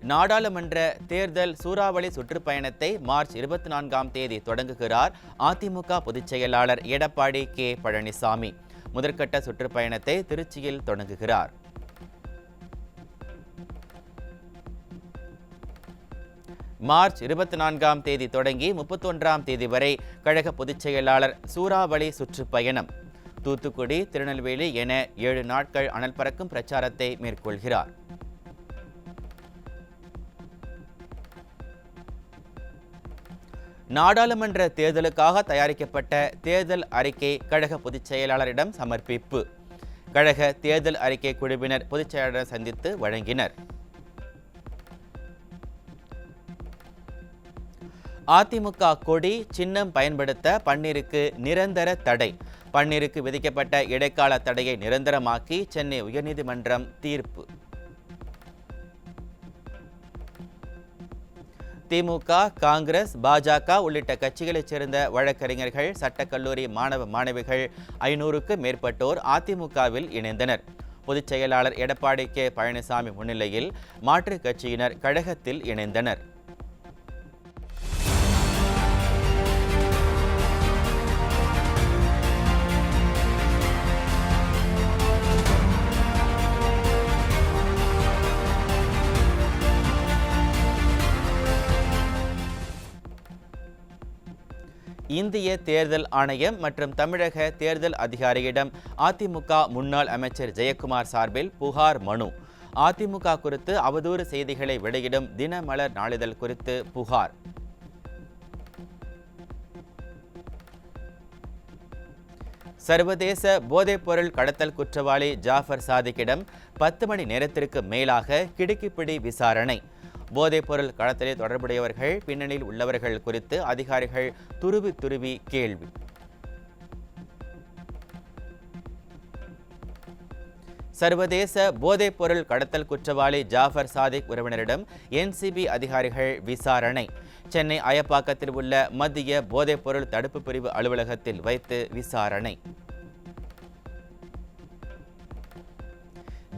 நாடாளுமன்ற தேர்தல் சூறாவளி சுற்றுப்பயணத்தை மார்ச் 24ஆம் தேதி தொடங்குகிறார் அதிமுக பொதுச் செயலாளர் எடப்பாடி கே பழனிசாமி. முதற்கட்ட சுற்றுப்பயணத்தை திருச்சியில் தொடங்குகிறார். மார்ச் 24ஆம் தேதி தொடங்கி 31ஆம் தேதி வரை கழக பொதுச் செயலாளர் சூறாவளி சுற்றுப்பயணம். தூத்துக்குடி, திருநெல்வேலி என 7 நாட்கள் அனல் பறக்கும் பிரச்சாரத்தை மேற்கொள்கிறார். நாடாளுமன்ற தேர்தலுக்காக தயாரிக்கப்பட்ட தேர்தல் அறிக்கை கழக பொதுச் செயலாளரிடம் சமர்ப்பிப்பு. கழக தேர்தல் அறிக்கை குழுவினர் பொதுச் செயலாளரை சந்தித்து வழங்கினர். அதிமுக கொடி சின்னம் பயன்படுத்த பன்னீருக்கு நிரந்தர தடை. பன்னீருக்கு விதிக்கப்பட்ட இடைக்கால தடையை நிரந்தரமாக்கி சென்னை உயர்நீதிமன்றம் தீர்ப்பு. திமுக, காங்கிரஸ், பாஜக உள்ளிட்ட கட்சிகளைச் சேர்ந்த வழக்கறிஞர்கள், சட்டக்கல்லூரி மாணவ மாணவிகள் 500க்கும் மேற்பட்டோர் அதிமுகவில் இணைந்தனர். பொதுச் செயலாளர் எடப்பாடி கே பழனிசாமி முன்னிலையில் மாற்றுக் கட்சியினர் கழகத்தில் இணைந்தனர். இந்திய தேர்தல் ஆணையம் மற்றும் தமிழக தேர்தல் அதிகாரியிடம் அதிமுக முன்னாள் அமைச்சர் ஜெயக்குமார் சார்பில் புகார் மனு. அதிமுக குறித்து அவதூறு செய்திகளை வெளியிடும் தினமலர் நாளிதழ் குறித்து புகார். சர்வதேச போதைப்பொருள் கடத்தல் குற்றவாளி ஜாஃபர் சாதிக்கிடம் 10 மணி நேரத்திற்கு மேலாக கிடுக்கிப்பிடி விசாரணை. போதைப்பொருள் கடத்தலில் தொடர்புடையவர்கள், பின்னணியில் உள்ளவர்கள் குறித்து அதிகாரிகள் துருவி கேள்வி. சர்வதேச போதைப்பொருள் கடத்தல் குற்றவாளி ஜாஃபர் சாதிக் உறவினரிடம் என்சிபி அதிகாரிகள் விசாரணை. சென்னை அயப்பாக்கத்தில் உள்ள மத்திய போதைப்பொருள் தடுப்பு பிரிவு அலுவலகத்தில் வைத்து விசாரணை.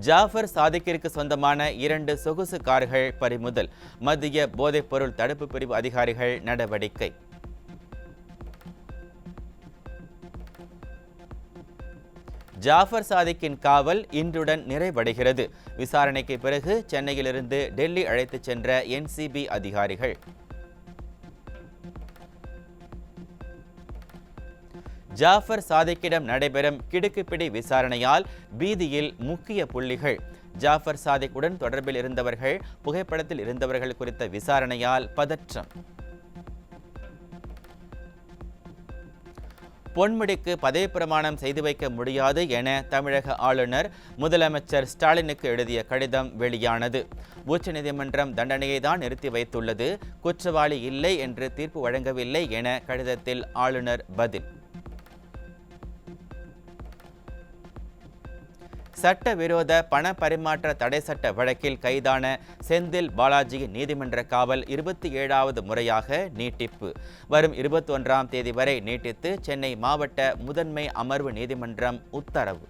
ஜாஃபர் சாதிக்கிற்கு சொந்தமான 2 சொகுசு கார்கள் பறிமுதல். மத்திய போதைப்பொருள் தடுப்பு பிரிவு அதிகாரிகள் நடவடிக்கை. ஜாஃபர் சாதிக்கின் காவல் இன்றுடன் நிறைவடைகிறது. விசாரணைக்கு பிறகு சென்னையிலிருந்து டெல்லி அழைத்துச் சென்ற என்சிபி அதிகாரிகள். ஜாஃபர் சாதிக்கிடம் நடைபெறும் கிடுக்குப்பிடி விசாரணையால் பீதியில் முக்கிய புள்ளிகள். ஜாஃபர் சாதிக் உடன் தொடர்பில் இருந்தவர்கள், புகைப்படத்தில் இருந்தவர்கள் குறித்த விசாரணையால் பதற்றம். பொன்முடிக்கு பதவி பிரமாணம் செய்து வைக்க முடியாது என தமிழக ஆளுநர் முதலமைச்சர் ஸ்டாலினுக்கு எழுதிய கடிதம் வெளியானது. உச்சநீதிமன்றம் தண்டனையை தான் நிறுத்தி வைத்துள்ளது, குற்றவாளி இல்லை என்று தீர்ப்பு வழங்கவில்லை என கடிதத்தில் ஆளுநர் பதில். சட்டவிரோத பண பரிமாற்ற தடை சட்ட வழக்கில் கைதான செந்தில் பாலாஜியின் நீதிமன்ற காவல் 27வது முறையாக நீட்டிப்பு. வரும் 21ஆம் தேதி வரை நீட்டித்து சென்னை மாவட்ட முதன்மை அமர்வு நீதிமன்றம் உத்தரவு.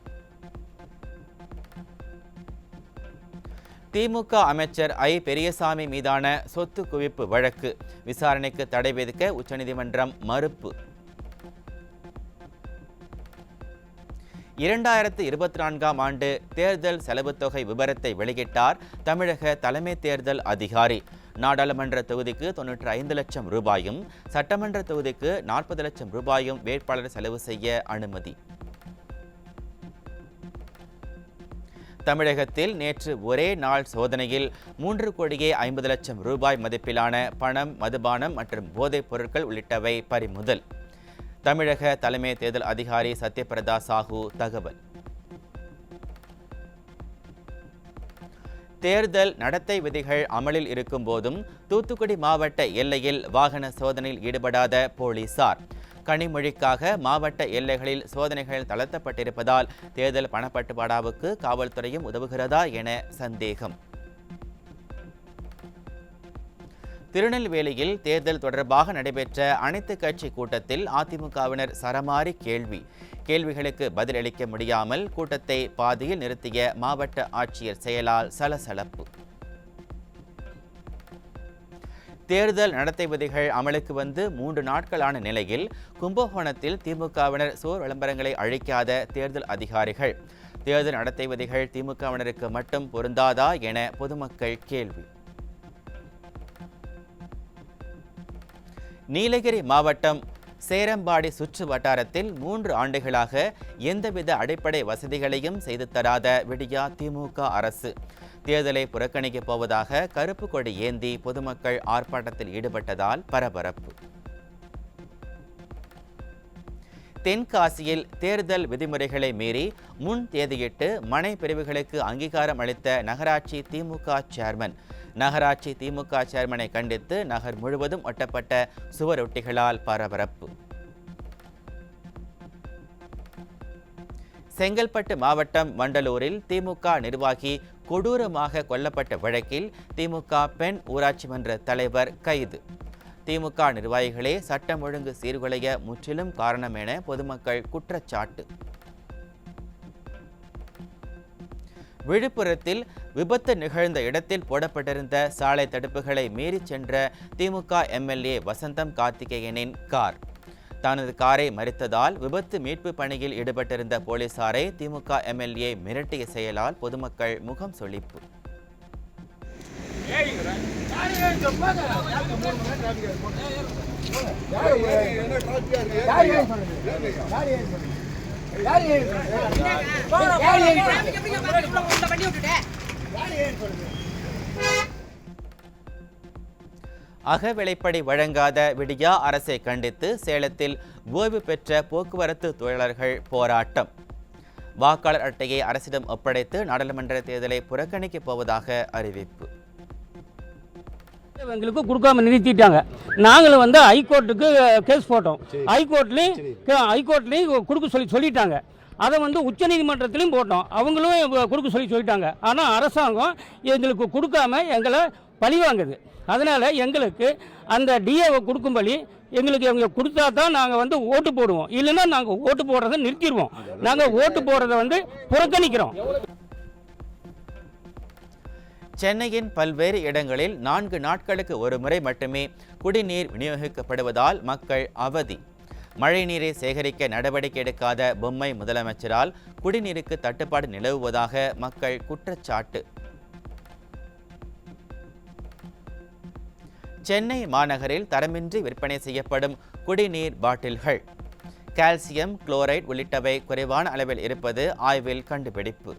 திமுக அமைச்சர் ஐ பெரியசாமி மீதான சொத்து குவிப்பு வழக்கு விசாரணைக்கு தடை விதிக்க உச்சநீதிமன்றம் மறுப்பு. 2024ஆம் ஆண்டு தேர்தல் செலவு தொகை விபரத்தை வெளியிட்டார் தமிழக தலைமை தேர்தல் அதிகாரி. நாடாளுமன்ற தொகுதிக்கு 95 லட்சம் ரூபாயும், சட்டமன்ற தொகுதிக்கு 40 லட்சம் ரூபாயும் வேட்பாளர் செலவு செய்ய அனுமதி. தமிழகத்தில் நேற்று ஒரே நாள் சோதனையில் 3,50,00,000 ரூபாய் மதிப்பிலான பணம், மதுபானம் மற்றும் போதைப் பொருட்கள் உள்ளிட்டவை பறிமுதல். தமிழக தலைமை தேர்தல் அதிகாரி சத்யபிரதா சாஹூ தகவல். தேர்தல் நடத்தை விதிகள் அமலில் இருக்கும் போதும் தூத்துக்குடி மாவட்ட எல்லையில் வாகன சோதனையில் ஈடுபடாத போலீசார். கனிமொழிக்காக மாவட்ட எல்லைகளில் சோதனைகள் தளர்த்தப்பட்டிருப்பதால் தேர்தல் பணப்பட்டுவாடாவுக்கு காவல்துறையும் உதவுகிறதா என சந்தேகம். திருநெல்வேலியில் தேர்தல் தொடர்பாக நடைபெற்ற அனைத்து கட்சி கூட்டத்தில் அதிமுகவினர் சரமாரி கேள்விகளுக்கு பதிலளிக்க முடியாமல் கூட்டத்தை பாதியில் நிறுத்திய மாவட்ட ஆட்சியர் செயலால் சலசலப்பு. தேர்தல் நடத்தை விதிகள் அமலுக்கு வந்து 3 நாட்களான நிலையில் கும்பகோணத்தில் திமுகவினர் சோர் விளம்பரங்களை அழிக்காத தேர்தல் அதிகாரிகள். தேர்தல் நடத்தை விதிகள் திமுகவினருக்கு மட்டும் பொருந்தாதா என பொதுமக்கள் கேள்வி. நீலகிரி மாவட்டம் சேரம்பாடி சுற்று வட்டாரத்தில் 3 ஆண்டுகளாக எந்தவித அடிப்படை வசதிகளையும் செய்து தராத விடியா திமுக அரசு. தேர்தலை புறக்கணிக்கப் போவதாக கருப்பு கொடி ஏந்தி பொதுமக்கள் ஆர்ப்பாட்டத்தில் ஈடுபட்டதால் பரபரப்பு. தென்காசியில் தேர்தல் விதிமுறைகளை மீறி முன் தேதியிட்டு மனை பிரிவுகளுக்கு அங்கீகாரம் அளித்த நகராட்சி திமுக சேர்மன். நகராட்சி திமுக சேர்மனை கண்டித்து நகர் முழுவதும் ஒட்டப்பட்ட சுவரொட்டிகளால் பரபரப்பு. செங்கல்பட்டு மாவட்டம் வண்டலூரில் திமுக நிர்வாகி கொடூரமாக கொல்லப்பட்ட வழக்கில் திமுக பெண் ஊராட்சி மன்ற தலைவர் கைது. திமுக நிர்வாகிகளே சட்டம் ஒழுங்கு சீர்குலைய முற்றிலும் காரணம் என பொதுமக்கள் குற்றச்சாட்டு. விழுப்புரத்தில் விபத்து நிகழ்ந்த இடத்தில் போடப்பட்டிருந்த சாலை தடுப்புகளை மீறி சென்ற திமுக எம்எல்ஏ வசந்தம் கார்த்திகேயனின் கார். தனது காரை மறித்ததால் விபத்து மீட்பு பணியில் ஈடுபட்டிருந்த போலீசாரை திமுக எம்எல்ஏ மிரட்டிய செயலால் பொதுமக்கள் முகம் சொலிப்பு. அகவிலைப்படி வழங்காத விடியா அரசை கண்டித்து சேலத்தில் ஓய்வு பெற்ற போக்குவரத்து தொழிலாளர்கள் போராட்டம். வாக்காளர் அட்டையை அரசிடம் ஒப்படைத்து நாடாளுமன்ற தேர்தலை புறக்கணிக்கப் போவதாக அறிவிப்பு. எங்களுக்கு கொடுக்காம நிறுத்திட்டாங்க. நாங்களும் ஹைகோர்ட்டுக்கு கேஸ் போட்டோம். ஹைகோர்ட்லேயும் கொடுக்க சொல்லிட்டாங்க. அதை உச்சநீதிமன்றத்திலையும் போட்டோம். அவங்களும் கொடுக்க சொல்லிட்டாங்க. ஆனால் அரசாங்கம் எங்களுக்கு கொடுக்காம எங்களை பழிவாங்குது. அதனால் எங்களுக்கு அந்த டிஏவை கொடுக்கும்படி எங்களுக்கு அவங்க கொடுத்தா தான் நாங்கள் ஓட்டு போடுவோம். இல்லைன்னா நாங்கள் ஓட்டு போடுறதை நிறுத்திடுவோம். நாங்கள் ஓட்டு போடுறதை புறக்கணிக்கிறோம். சென்னையின் பல்வேறு இடங்களில் 4 நாட்களுக்கு ஒரு முறை மட்டுமே குடிநீர் விநியோகிக்கப்படுவதால் மக்கள் அவதி. மழைநீரை சேகரிக்க நடவடிக்கை எடுக்காத பொம்மை முதலமைச்சரால் குடிநீருக்கு தட்டுப்பாடு நிலவுவதாக மக்கள் குற்றச்சாட்டு. சென்னை மாநகரில் தரமின்றி விற்பனை செய்யப்படும் குடிநீர் பாட்டில்கள் கால்சியம் குளோரைடு உள்ளிட்டவை குறைவான அளவில் இருப்பது ஆய்வில் கண்டுபிடிப்பு.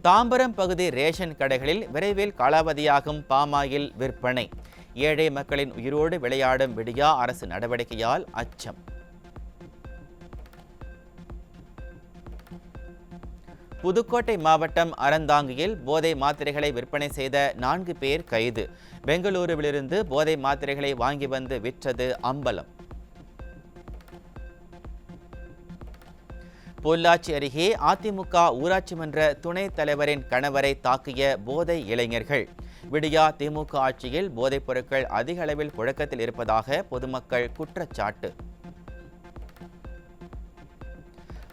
தாம்பரம் பகுதி ரேஷன் கடைகளில் விரைவில் காலாவதியாகும் பாமாயில் விற்பனை. ஏழை மக்களின் உயிரோடு விளையாடும் விடியா அரசு நடவடிக்கையால் அச்சம். புதுக்கோட்டை மாவட்டம் அறந்தாங்கியில் போதை மாத்திரைகளை விற்பனை செய்த 4 பேர் கைது. பெங்களூருவிலிருந்து போதை மாத்திரைகளை வாங்கி வந்து விற்றது அம்பலம். பொள்ளாச்சி அருகே அதிமுக ஊராட்சி மன்ற துணைத் தலைவரின் கணவரை தாக்கிய போதை இளைஞர்கள். விடியா திமுக ஆட்சியில் போதைப் பொருட்கள் அதிக அளவில் புழக்கத்தில் இருப்பதாக பொதுமக்கள் குற்றச்சாட்டு.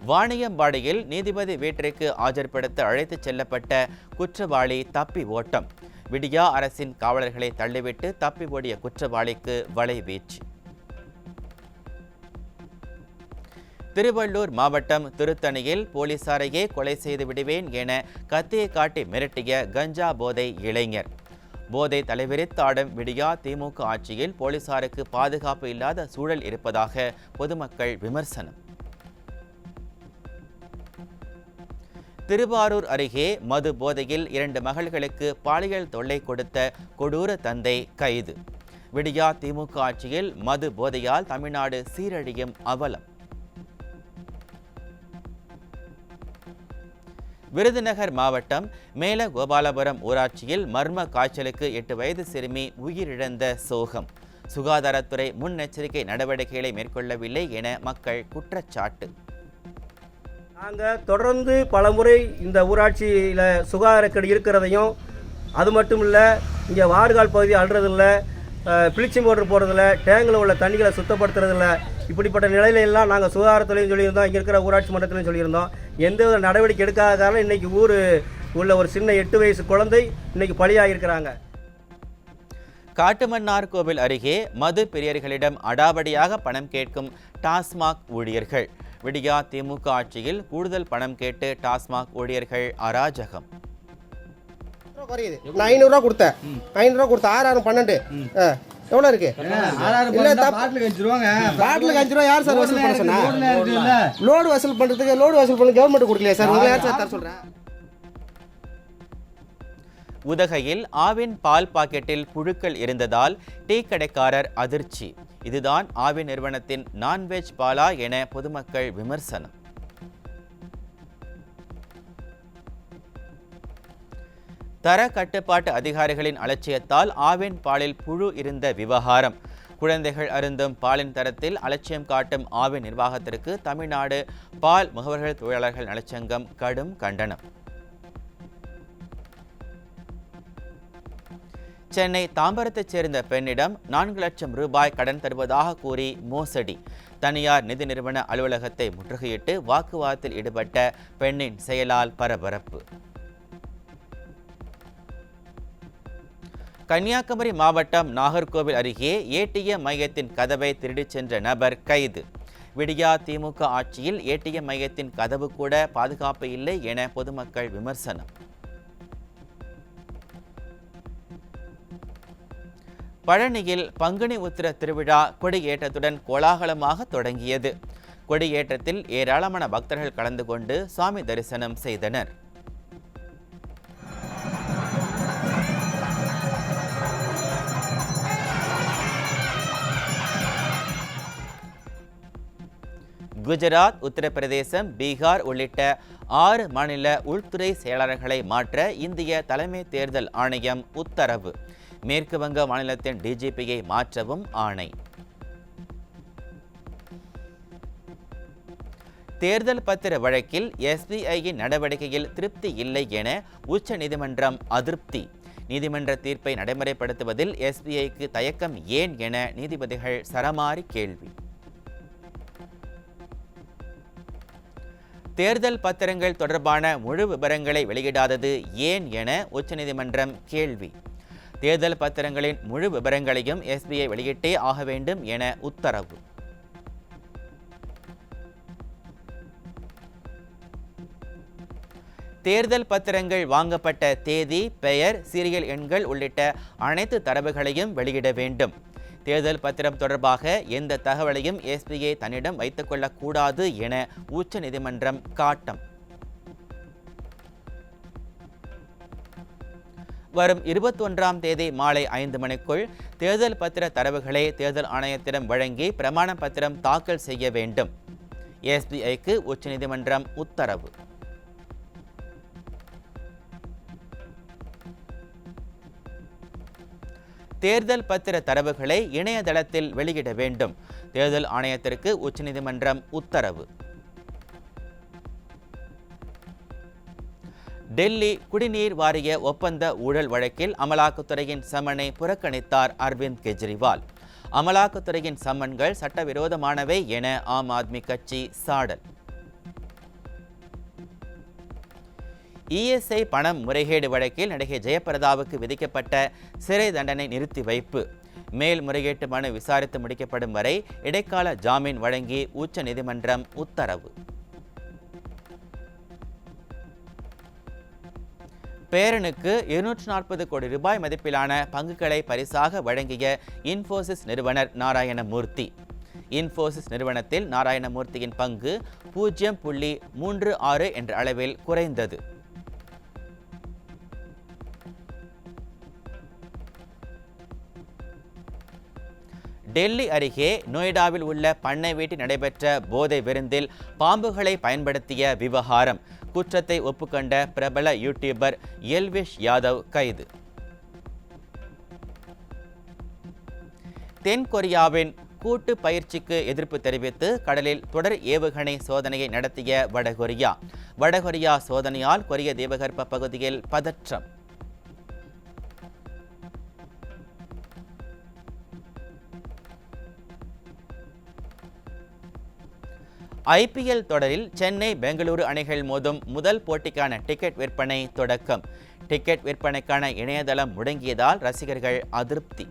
வாணியம்பாடியில் நீதிபதி வீட்டிற்கு ஆஜர்படுத்த அழைத்துச் செல்லப்பட்ட குற்றவாளி தப்பி ஓட்டம். விடியா அரசின் காவலர்களை தள்ளிவிட்டு தப்பி ஓடிய குற்றவாளிக்கு வலைவீச்சு. திருவள்ளூர் மாவட்டம் திருத்தணியில் போலீசாரையே கொலை செய்து விடுவேன் என கத்தியை காட்டி மிரட்டிய கஞ்சா போதை இளைஞர். போதை தலைவிரித்தாடும் விடியா திமுக ஆட்சியில் போலீசாருக்கு பாதுகாப்பு இல்லாத சூழல் இருப்பதாக பொதுமக்கள் விமர்சனம். திருவாரூர் அருகே மது போதையில் 2 மகள்களுக்கு பாலியல் தொல்லை கொடுத்த கொடூர தந்தை கைது. விடியா திமுக ஆட்சியில் மது போதையால் தமிழ்நாடு சீரழியும் அவலம். விருதுநகர் மாவட்டம் மேலகோபாலபுரம் ஊராட்சியில் மர்ம காய்ச்சலுக்கு 8 வயது சிறுமி உயிரிழந்த சோகம். சுகாதாரத்துறை முன்னெச்சரிக்கை நடவடிக்கைகளை மேற்கொள்ளவில்லை என மக்கள் குற்றச்சாட்டு. நாங்கள் தொடர்ந்து பலமுறை இந்த ஊராட்சியில் சுகாதாரக்கேடு இருக்கிறதையும், அது மட்டும் இல்லை இங்கே வார்கால் பகுதி அல்றதில்ல, ப்ளீச்சிங் பவுடர் போடுறதில்ல, டேங்கில் உள்ள தண்ணிகளை சுத்தப்படுத்துறதில்ல, இப்படிப்பட்ட நிலையிலெல்லாம் நாங்கள் சுகாதாரத்துலையும் சொல்லியிருந்தோம், இங்கே இருக்கிற ஊராட்சி மன்றத்திலையும் சொல்லியிருந்தோம். எந்த வித நடவடிக்கை எடுக்காத காரணம் இன்றைக்கி ஊர் உள்ள ஒரு சின்ன 8 வயசு குழந்தை இன்னைக்கு பலியாகியிருக்கிறாங்க. காட்டுமன்னார்கோவில் அருகே மது பிரியர்களிடம் அடாவடியாக பணம் கேட்கும் டாஸ்மாக் ஊழியர்கள். விடியா திமுக ஆட்சியில் கூடுதல் பணம் கேட்டு டாஸ்மாக் ஊழியர்கள் அராஜகம். நான் 500 ரூபா கொடுத்தேன். 500 ரூபா கொடுத்தேன். 6 12 எவ்வளோ இருக்கு? பாட்டிலுக்கு 5 ரூபா யார் சார் வசூல் பண்ண சொன்னா? லோடு வசூல் பண்ணுறதுக்கு லோடு வசூல் பண்ண கவர்மெண்ட் கொடுக்கலையா சார்? உங்களை யார் சார் தர சொல்கிறேன்? உதகையில் ஆவின் பால் பாக்கெட்டில் புழுக்கள் இருந்ததால் டீ கடைக்காரர் அதிர்ச்சி. இதுதான் ஆவின் நிறுவனத்தின் நான்வெஜ் பாலா என பொதுமக்கள் விமர்சனம். தர கட்டுப்பாட்டு அதிகாரிகளின் அலட்சியத்தால் ஆவின் பாலில் புழு இருந்த விவகாரம். குழந்தைகள் அருந்தும் பாலின் தரத்தில் அலட்சியம் காட்டும் ஆவின் நிர்வாகத்திற்கு தமிழ்நாடு பால் முகவர்கள் தொழிலாளர்கள் நலச்சங்கம் கடும் கண்டனம். சென்னை தாம்பரத்தைச் சேர்ந்த பெண்ணிடம் 4 லட்சம் ரூபாய் கடன் தருவதாக கூறி மோசடி. தனியார் நிதி நிறுவன அலுவலகத்தை முற்றுகையிட்டு வாக்குவாதத்தில் ஈடுபட்ட பெண்ணின் செயலால் பரபரப்பு. கன்னியாகுமரி மாவட்டம் நாகர்கோவில் அருகே ஏடிஎம் மையத்தின் கதவை திருடிச் சென்ற நபர் கைது. விடியா திமுக ஆட்சியில் ஏடிஎம் மையத்தின் கதவு கூட பாதுகாப்பு இல்லை என பொதுமக்கள் விமர்சனம். பழனியில் பங்குனி உத்திர திருவிழா கொடியேற்றத்துடன் கோலாகலமாக தொடங்கியது. கொடியேற்றத்தில் ஏராளமான பக்தர்கள் கலந்து கொண்டு சுவாமி தரிசனம் செய்தனர். குஜராத், உத்தரப்பிரதேசம், பீகார் உள்ளிட்ட 6 மாநில உள்துறை செயலாளர்களை மாற்ற இந்திய தலைமை தேர்தல் ஆணையம் உத்தரவு. மேற்கு வங்க மாநிலத்தின் டிஜிபியை மாற்றவும் ஆணை. தேர்தல் பத்திர வழக்கில் எஸ்பிஐயின் நடவடிக்கையில் திருப்தி இல்லை என உச்சநீதிமன்றம் அதிருப்தி. நீதிமன்ற தீர்ப்பை நடைமுறைப்படுத்துவதில் எஸ்பிஐக்கு தயக்கம் ஏன் என நீதிபதிகள் சரமாரி கேள்வி. தேர்தல் பத்திரங்கள் தொடர்பான முழு விவரங்களை வெளியிடாதது ஏன் என உச்சநீதிமன்றம் கேள்வி. தேர்தல் பத்திரங்களின் முழு விவரங்களையும் எஸ்பிஐ வெளியிட்டே ஆக வேண்டும் என உத்தரவு. தேர்தல் பத்திரங்கள் வாங்கப்பட்ட தேதி, பெயர், சீரியல் எண்கள் உள்ளிட்ட அனைத்து தரவுகளையும் வெளியிட வேண்டும். தேர்தல் பத்திரம் தொடர்பாக எந்த தகவலையும் எஸ்பிஐ தன்னிடம் வைத்துக் கொள்ளக்கூடாது என உச்சநீதிமன்றம் காட்டம். வரும் 21ஆம் தேதி மாலை 5 மணிக்குள் தேர்தல் பத்திர தரவுகளை தேர்தல் ஆணையத்திடம் வழங்கி பிரமாண பத்திரம் தாக்கல் செய்ய வேண்டும். எஸ்பிஐக்கு உச்சநீதிமன்றம் உத்தரவு. தேர்தல் பத்திர தரவுகளை இணையதளத்தில் வெளியிட வேண்டும். தேர்தல் ஆணையத்திற்கு உச்சநீதிமன்றம் உத்தரவு. டெல்லி குடிநீர் வாரிய ஒப்பந்த ஊழல் வழக்கில் அமலாக்கத்துறையின் சம்மனை புறக்கணித்தார் அரவிந்த் கெஜ்ரிவால். அமலாக்கத்துறையின் சம்மன்கள் சட்டவிரோதமானவை என ஆம் ஆத்மி கட்சி சாடல். இஎஸ்ஐ பணம் முறைகேடு வழக்கில் நடிகை ஜெயபிரதாவுக்கு விதிக்கப்பட்ட சிறை தண்டனை நிறுத்தி வைப்பு. மேல்முறையீட்டு மனு விசாரித்து முடிக்கப்படும் வரை இடைக்கால ஜாமீன் வழங்கி உச்சநீதிமன்றம் உத்தரவு. பேரனுக்கு 240 கோடி ரூபாய் மதிப்பிலான பங்குகளை பரிசாக வழங்கிய இன்ஃபோசிஸ் நிறுவனர் நாராயணமூர்த்தி. இன்ஃபோசிஸ் நிறுவனத்தில் நாராயணமூர்த்தியின் பங்கு 0.36 என்ற அளவில் குறைந்தது. டெல்லி அருகே நொய்டாவில் உள்ள பண்ணை வீட்டில் நடைபெற்ற போதை விருந்தில் பாம்புகளை பயன்படுத்திய விவகாரம். குற்றத்தை ஒப்புக்கொண்ட பிரபல யூடியூபர் எல்விஷ் யாதவ் கைது. தென்கொரியாவின் கூட்டு பயிற்சிக்கு எதிர்ப்பு தெரிவித்து கடலில் தொடர் ஏவுகணை சோதனையை நடத்திய வடகொரியா. வடகொரியா சோதனையால் கொரிய தீபகற்ப பகுதியில் பதற்றம். IPL தொடரில் சென்னை பெங்களூரு அணிகள் மோதும் முதல் போட்டிக்கான டிக்கெட் விற்பனை தொடக்கம். டிக்கெட் விற்பனைக்கான இணையதளம் முடங்கியதால் ரசிகர்கள் அதிருப்தி.